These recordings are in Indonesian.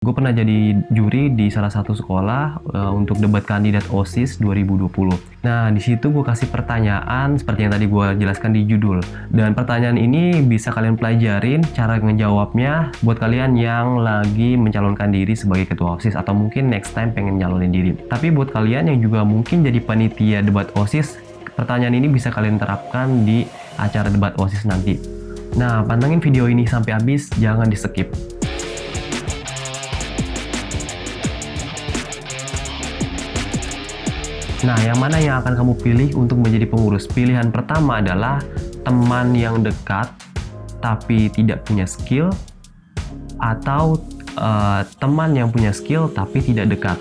Gue pernah jadi juri di salah satu sekolah untuk debat kandidat OSIS 2020. Nah, di situ gue kasih pertanyaan seperti yang tadi gue jelaskan di judul. Dan pertanyaan ini bisa kalian pelajarin cara ngejawabnya buat kalian yang lagi mencalonkan diri sebagai ketua OSIS atau mungkin next time pengen nyalonin diri. Tapi buat kalian yang juga mungkin jadi panitia debat OSIS, pertanyaan ini bisa kalian terapkan di acara debat OSIS nanti. Nah, pantengin video ini sampai habis, jangan di-skip. Nah, yang mana yang akan kamu pilih untuk menjadi pengurus? Pilihan pertama adalah teman yang dekat tapi tidak punya skill, atau teman yang punya skill tapi tidak dekat.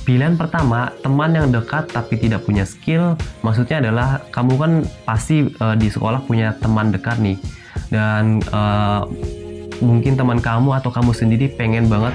Pilihan pertama, teman yang dekat tapi tidak punya skill, maksudnya adalah kamu kan pasti di sekolah punya teman dekat nih, dan mungkin teman kamu atau kamu sendiri pengen banget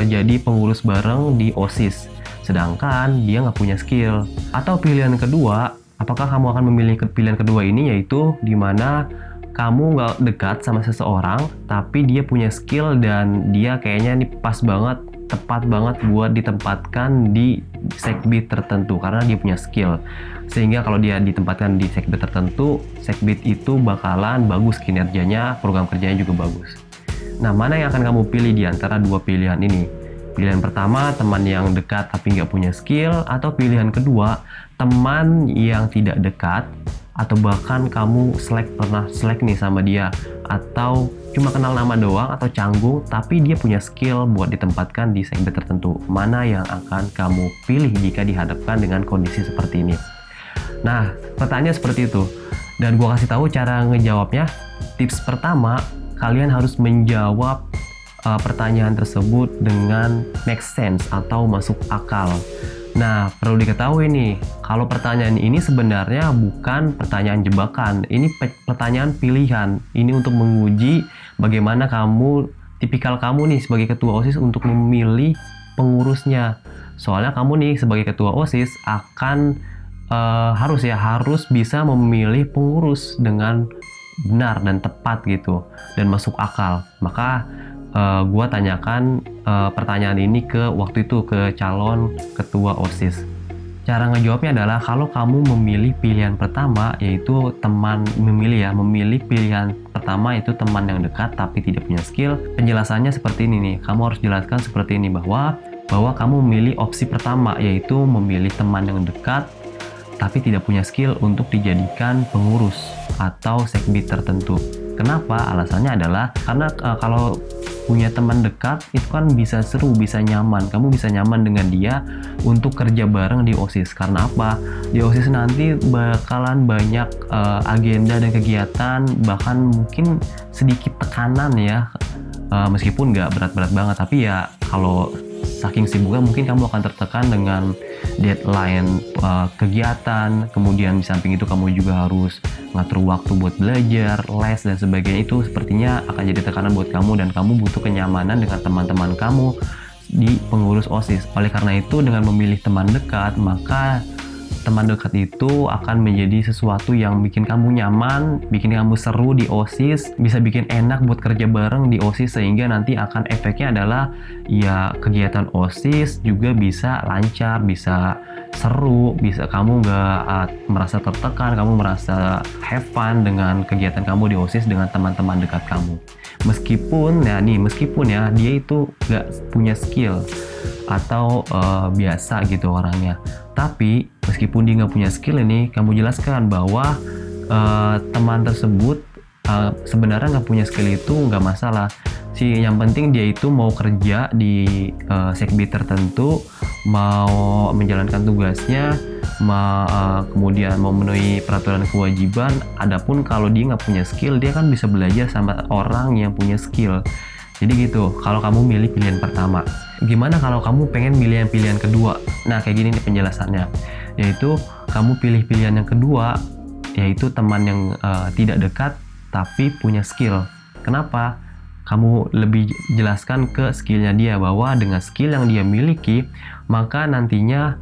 jadi pengurus bareng di OSIS, sedangkan dia nggak punya skill. Atau pilihan kedua, apakah kamu akan memilih pilihan kedua ini, yaitu dimana kamu nggak dekat sama seseorang tapi dia punya skill dan dia kayaknya nih pas banget, tepat banget buat ditempatkan di sekbid tertentu karena dia punya skill, sehingga kalau dia ditempatkan di sekbid tertentu, sekbid itu bakalan bagus kinerjanya, program kerjanya juga bagus. Nah, mana yang akan kamu pilih di antara dua pilihan ini? Pilihan pertama, teman yang dekat tapi nggak punya skill, atau pilihan kedua, teman yang tidak dekat atau bahkan kamu pernah selek nih sama dia, atau cuma kenal nama doang atau canggung tapi dia punya skill buat ditempatkan di sekbid tertentu. Mana yang akan kamu pilih jika dihadapkan dengan kondisi seperti ini? Nah, pertanyaannya seperti itu, dan gua kasih tahu cara ngejawabnya. Tips pertama, kalian harus menjawab pertanyaan tersebut dengan make sense atau masuk akal. Nah, perlu diketahui nih, kalau pertanyaan ini sebenarnya bukan pertanyaan jebakan, ini pertanyaan pilihan. Ini untuk menguji bagaimana tipikal kamu nih sebagai ketua OSIS untuk memilih pengurusnya. Soalnya kamu nih sebagai ketua OSIS akan harus bisa memilih pengurus dengan benar dan tepat gitu, dan masuk akal. Maka gua tanyakan pertanyaan ini waktu itu ke calon ketua OSIS. Cara ngejawabnya adalah kalau kamu memilih pilihan pertama, yaitu memilih pilihan pertama yaitu teman yang dekat tapi tidak punya skill. Penjelasannya seperti ini nih, kamu harus jelaskan seperti ini bahwa kamu memilih opsi pertama, yaitu memilih teman yang dekat tapi tidak punya skill untuk dijadikan pengurus atau sekbid tertentu. Kenapa? Alasannya adalah karena kalau punya teman dekat itu kan bisa seru, bisa nyaman. Kamu bisa nyaman dengan dia untuk kerja bareng di OSIS. Karena apa? Di OSIS nanti bakalan banyak agenda dan kegiatan, bahkan mungkin sedikit tekanan ya. Meskipun nggak berat-berat banget, tapi ya kalau saking sibuknya mungkin kamu akan tertekan dengan deadline kegiatan. Kemudian di samping itu kamu juga harus ngatur waktu buat belajar, les dan sebagainya. Itu sepertinya akan jadi tekanan buat kamu, dan kamu butuh kenyamanan dengan teman-teman kamu di pengurus OSIS. Oleh karena itu, dengan memilih teman dekat, maka teman dekat itu akan menjadi sesuatu yang bikin kamu nyaman, bikin kamu seru di OSIS, bisa bikin enak buat kerja bareng di OSIS, sehingga nanti akan efeknya adalah ya kegiatan OSIS juga bisa lancar, bisa seru, bisa kamu nggak merasa tertekan, kamu merasa have fun dengan kegiatan kamu di OSIS dengan teman-teman dekat kamu. Meskipun ya dia itu nggak punya skill atau biasa gitu orangnya, tapi meskipun dia nggak punya skill ini, kamu jelaskan bahwa teman tersebut sebenarnya nggak punya skill itu nggak masalah. Yang penting dia itu mau kerja di sekbid tertentu, mau menjalankan tugasnya, kemudian mau memenuhi peraturan kewajiban. Adapun kalau dia nggak punya skill, dia kan bisa belajar sama orang yang punya skill. Jadi gitu, kalau kamu milih pilihan pertama. Gimana kalau kamu pengen milih yang pilihan kedua? Nah, kayak gini nih penjelasannya. Yaitu, kamu pilih pilihan yang kedua, yaitu teman yang tidak dekat tapi punya skill. Kenapa? Kamu lebih jelaskan ke skillnya dia, bahwa dengan skill yang dia miliki, maka nantinya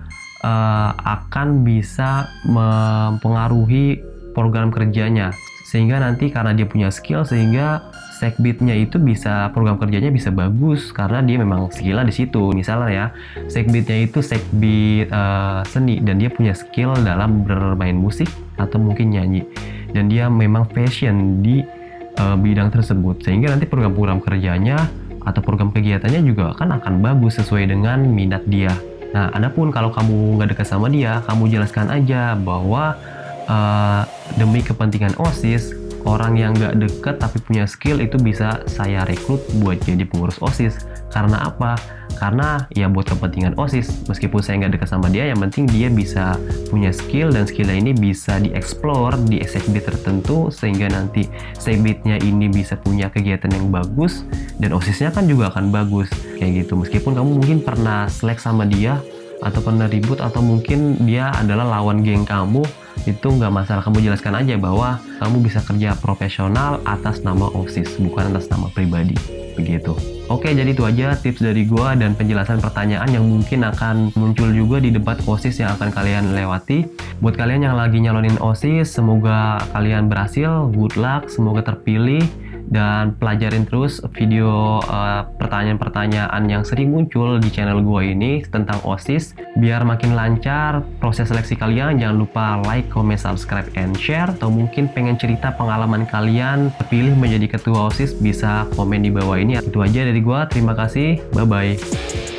akan bisa mempengaruhi program kerjanya. Sehingga nanti karena dia punya skill, sehingga Sekbidnya itu bisa, program kerjanya bisa bagus karena dia memang skill di situ. Misalnya ya, sekbidnya itu sekbid seni dan dia punya skill dalam bermain musik atau mungkin nyanyi, dan dia memang passion di bidang tersebut, sehingga nanti program-program kerjanya atau program kegiatannya juga akan bagus sesuai dengan minat dia. Nah, adapun kalau kamu nggak dekat sama dia, kamu jelaskan aja bahwa demi kepentingan OSIS, orang yang nggak deket tapi punya skill itu bisa saya rekrut buat jadi pengurus OSIS. Karena apa? Karena ya buat kepentingan OSIS, meskipun saya nggak dekat sama dia, yang penting dia bisa punya skill, dan skillnya ini bisa dieksplor di sekbid tertentu, sehingga nanti sekbidnya ini bisa punya kegiatan yang bagus, dan OSISnya kan juga akan bagus. Kayak gitu, meskipun kamu mungkin pernah selek sama dia, atau pernah ribut, atau mungkin dia adalah lawan geng kamu, itu nggak masalah. Kamu jelaskan aja bahwa kamu bisa kerja profesional atas nama OSIS, bukan atas nama pribadi, begitu. Oke, jadi itu aja tips dari gua dan penjelasan pertanyaan yang mungkin akan muncul juga di debat OSIS yang akan kalian lewati. Buat kalian yang lagi nyalonin OSIS, semoga kalian berhasil, good luck, semoga terpilih. Dan pelajarin terus video pertanyaan-pertanyaan yang sering muncul di channel gue ini tentang OSIS, biar makin lancar proses seleksi kalian. Jangan lupa like, comment, subscribe, and share. Atau mungkin pengen cerita pengalaman kalian terpilih menjadi ketua OSIS, bisa komen di bawah ini. Itu aja dari gue, terima kasih, bye-bye.